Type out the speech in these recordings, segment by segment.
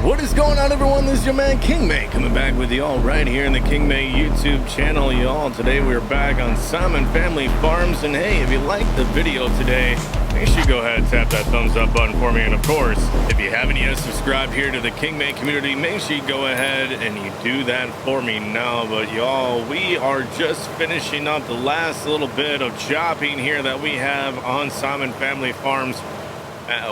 What is going on, everyone? This is your man King May coming back with y'all right here in the King May YouTube channel, y'all. Today we're back on Simon Family Farms, and hey, if you liked the video today, make sure you go ahead and tap that thumbs up button for me. And of course, if you haven't yet subscribed here to the King May community, make sure you go ahead and you do that for me now. But y'all, we are just finishing up the last little bit of chopping here that we have on Simon Family Farms.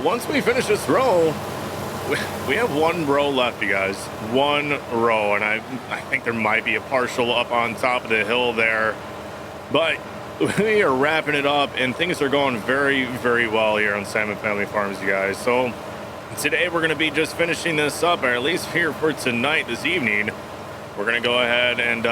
Once we finish this row, we have one row left, you guys. One row, and I think there might be a partial up on top of the hill there, but we are wrapping it up, and things are going very, very well here on Simon Family Farms, you guys. So today we're going to be just finishing this up, or at least here for tonight, this evening. We're going to go ahead and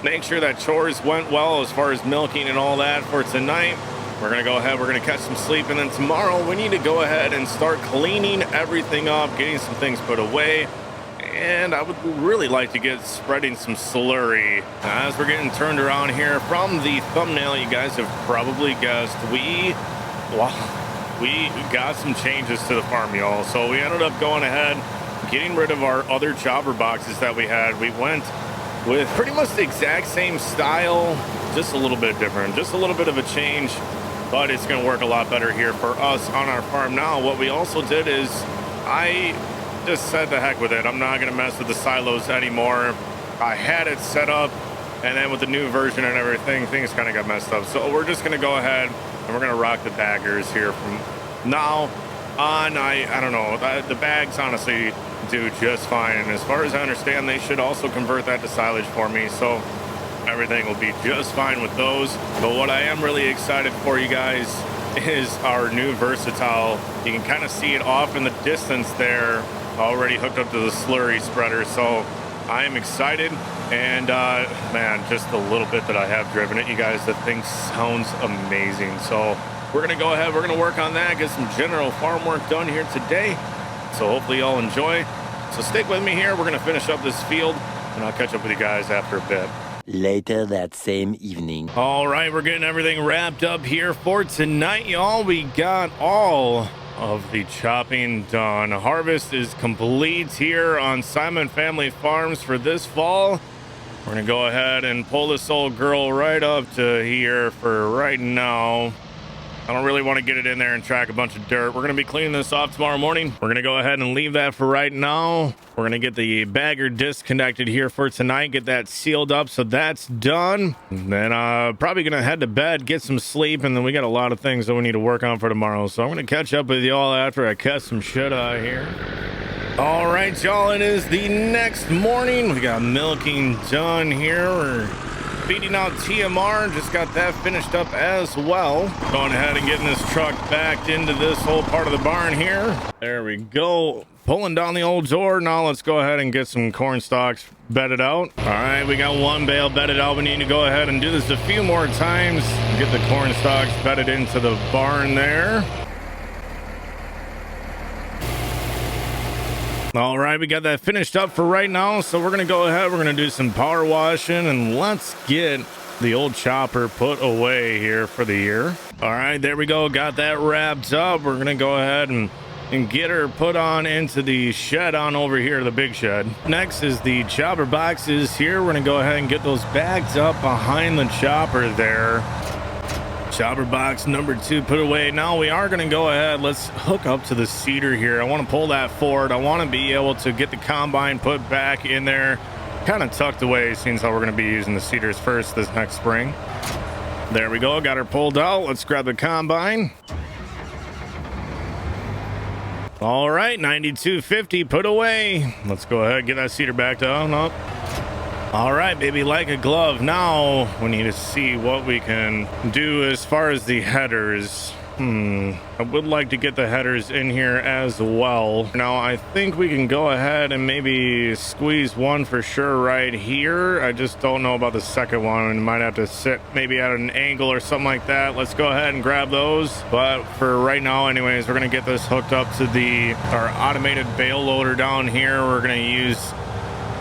make sure that chores went well as far as milking and all that for tonight. We're going to go ahead, we're going to catch some sleep, and then tomorrow we need to go ahead and start cleaning everything up, getting some things put away, and I would really like to get spreading some slurry. As we're getting turned around here from the thumbnail, you guys have probably guessed, we got some changes to the farm, y'all. So we ended up going ahead, getting rid of our other chopper boxes that we had. We went with pretty much the exact same style, just a little bit different, just a little bit of a change, but it's going to work a lot better here for us on our farm. Now, what we also did is I just said the heck with it. I'm not going to mess with the silos anymore. I had it set up, and then with the new version and everything, things kind of got messed up. So we're just going to go ahead and we're going to rock the baggers here from now on. I don't know. The bags honestly do just fine. And as far as I understand, they should also convert that to silage for me. So everything will be just fine with those. But what I am really excited for, you guys, is our new Versatile. You can kind of see it off in the distance there, already hooked up to the slurry spreader. So I am excited. And man, just the little bit that I have driven it, you guys, the thing sounds amazing. So we're gonna go ahead, we're gonna work on that, get some general farm work done here today. So hopefully y'all enjoy. So stick with me here. We're gonna finish up this field, and I'll catch up with you guys after a bit. Later that same evening. All right, we're getting everything wrapped up here for tonight, y'all. We got all of the chopping done. Harvest is complete here on Simon Family Farms for this fall. We're gonna go ahead and pull this old girl right up to here for right now. I don't really want to get it in there and track a bunch of dirt. We're going to be cleaning this off tomorrow morning. We're going to go ahead and leave that for right now. We're going to get the bagger disconnected here for tonight, get that sealed up, so that's done. And then probably going to head to bed, get some sleep, and then we got a lot of things that we need to work on for tomorrow. So I'm going to catch up with y'all after I catch some shit out here. All right, y'all, it is the next morning. We got milking done here. We're feeding out TMR, just got that finished up as well. Going ahead and getting this truck backed into this whole part of the barn here. There we go. Pulling down the old door. Now let's go ahead and get some corn stalks bedded out. All right, we got one bale bedded out. We need to go ahead and do this a few more times. Get the corn stalks bedded into the barn there. All right, we got that finished up for right now, so we're gonna go ahead, we're gonna do some power washing, and let's get the old chopper put away here for the year. All right, there we go, got that wrapped up. We're gonna go ahead and get her put on into the shed on over here, the big shed. Next is the chopper boxes here. We're gonna go ahead and get those bags up behind the chopper there. Chopper box number 2 put away. Now we are going to go ahead, let's hook up to the seeder here. I want to pull that forward. I want to be able to get the combine put back in there, kind of tucked away, seeing how we're going to be using the seeders first this next spring. There we go, got her pulled out. Let's grab the combine. All right, 9250 put away. Let's go ahead, get that seeder back down up. All right, baby, like a glove. Now we need to see what we can do as far as the headers. I would like to get the headers in here as well. Now I think we can go ahead and maybe squeeze one for sure right here. I just don't know about the second one. We might have to sit maybe at an angle or something like that. Let's go ahead and grab those. But for right now anyways, we're gonna get this hooked up to our automated bale loader down here. We're gonna use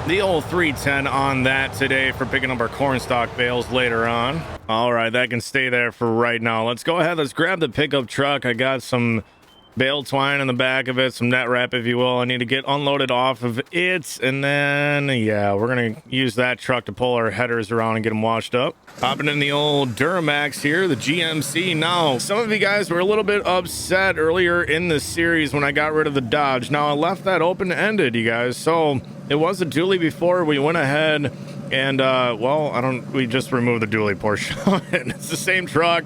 the old 310 on that today for picking up our corn stalk bales later on. All right, that can stay there for right now. Let's go ahead, let's grab the pickup truck. I got some bale twine in the back of it, some net wrap, if you will. I need to get unloaded off of it, and then yeah, we're gonna use that truck to pull our headers around and get them washed up. Hopping in the old Duramax here, the GMC. Now, some of you guys were a little bit upset earlier in the series when I got rid of the Dodge. Now, I left that open-ended, you guys. So it was a dually before. We went ahead and well, we just removed the dually portion of it. It's the same truck.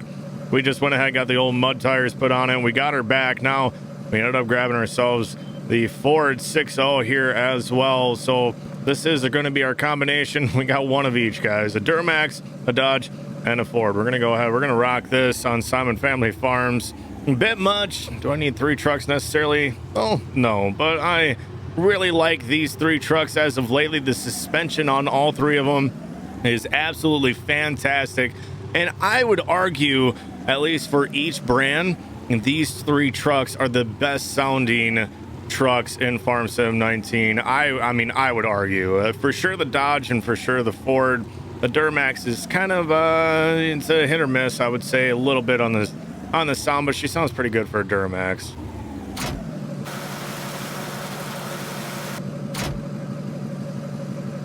We just went ahead and got the old mud tires put on it. We got her back. Now we ended up grabbing ourselves the Ford 6.0 here as well. So this is going to be our combination. We got one of each, guys. A Duramax, a Dodge, and a Ford. We're going to go ahead. We're going to rock this on Simon Family Farms. A bit much. Do I need 3 trucks necessarily? Oh, no. But I really like these 3 trucks as of lately. The suspension on all 3 of them is absolutely fantastic. And I would argue, at least for each brand, these 3 trucks are the best sounding trucks in Farm Sim 19. I mean, I would argue for sure the Dodge and for sure the Ford. The Duramax is kind of it's a hit or miss, I would say, a little bit on the sound, but she sounds pretty good for a Duramax.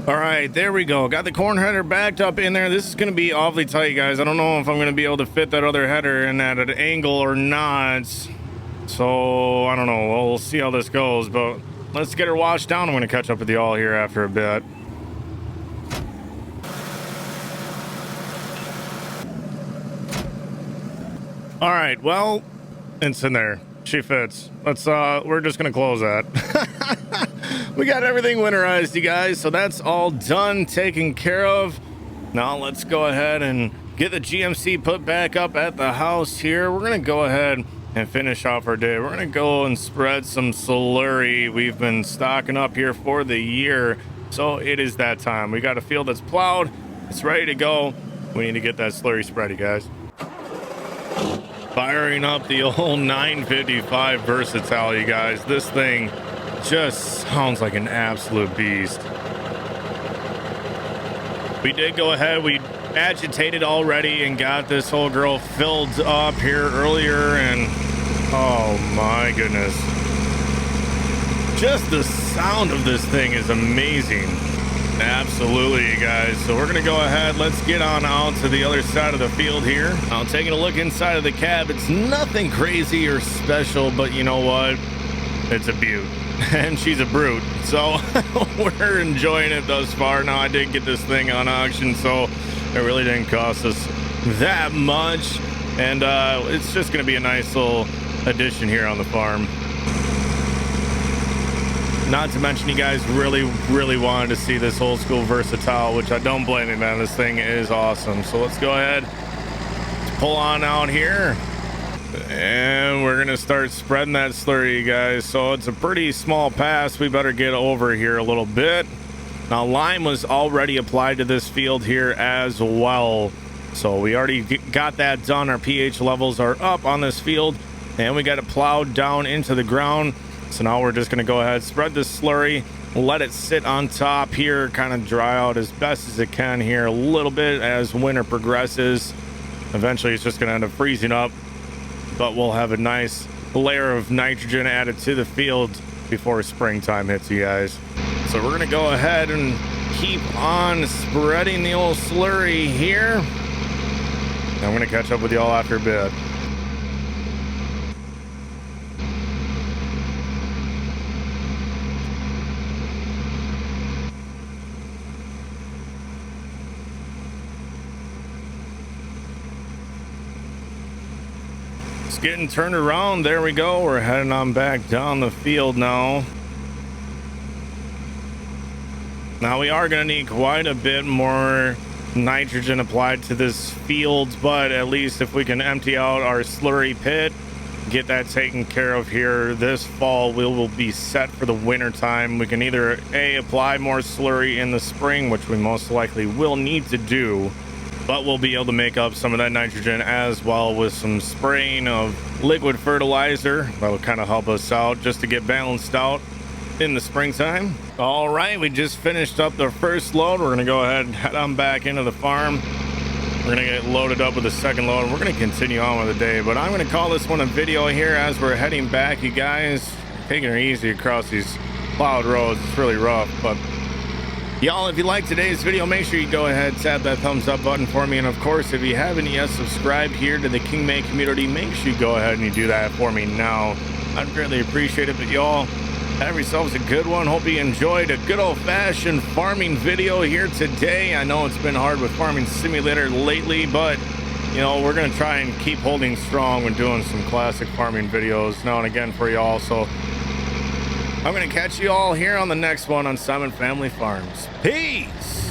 All right, there we go. Got the corn header backed up in there. This is going to be awfully tight, guys. I don't know if I'm going to be able to fit that other header in at an angle or not. So, I don't know. Well, we'll see how this goes, but let's get her washed down. I'm going to catch up with you all here after a bit. All right, well, it's in there. She fits. Let's we're just gonna close that. We got everything winterized, you guys, so that's all done, taken care of. Now let's go ahead and get the GMC put back up at the house here. We're gonna go ahead and finish off our day. We're gonna go and spread some slurry. We've been stocking up here for the year, so it is that time. We got a field that's plowed, it's ready to go. We need to get that slurry spread, you guys. Firing up the old 955 Versatile, you guys. This thing just sounds like an absolute beast. We did go ahead, we agitated already and got this whole girl filled up here earlier, and oh my goodness, just the sound of this thing is amazing. Absolutely, you guys. So we're gonna go ahead, let's get on out to the other side of the field here. I'm taking a look inside of the cab. It's nothing crazy or special, but you know what, it's a beaut. And she's a brute, so we're enjoying it thus far. Now, I did get this thing on auction, so it really didn't cost us that much, and it's just gonna be a nice little addition here on the farm. Not to mention, you guys really wanted to see this old school Versatile, which I don't blame you, man. This thing is awesome. So let's go ahead, pull on out here, and we're gonna start spreading that slurry, you guys. So it's a pretty small pass. We better get over here a little bit. Now, lime was already applied to this field here as well, so we already got that done. Our pH levels are up on this field, and we got it plowed down into the ground. So now we're just going to go ahead, spread this slurry, let it sit on top here, kind of dry out as best as it can here a little bit as winter progresses. Eventually it's just going to end up freezing up, but we'll have a nice layer of nitrogen added to the field before springtime hits, you guys. So we're going to go ahead and keep on spreading the old slurry here. I'm going to catch up with you all after a bit. Getting turned around. There we go. We're heading on back down the field now. Now we are going to need quite a bit more nitrogen applied to this field, but at least if we can empty out our slurry pit, get that taken care of here this fall, we will be set for the winter time. We can either apply more slurry in the spring, which we most likely will need to do, but we'll be able to make up some of that nitrogen as well with some spraying of liquid fertilizer. That will kind of help us out just to get balanced out in the springtime. All right, we just finished up the first load. We're going to go ahead and head on back into the farm. We're gonna get loaded up with the second load and we're gonna continue on with the day, but I'm gonna call this one a video here as we're heading back. You guys taking it easy across these plowed roads. It's really rough, but y'all, if you like today's video, make sure you go ahead, tap that thumbs up button for me. And of course, if you haven't yet subscribed here to the King May community, make sure you go ahead and you do that for me now. I'd greatly appreciate it. But y'all, have yourselves a good one. Hope you enjoyed a good old-fashioned farming video here today. I know it's been hard with Farming Simulator lately, but you know, we're gonna try and keep holding strong when doing some classic farming videos now and again for y'all. So I'm gonna catch you all here on the next one on Simon Family Farms. Peace.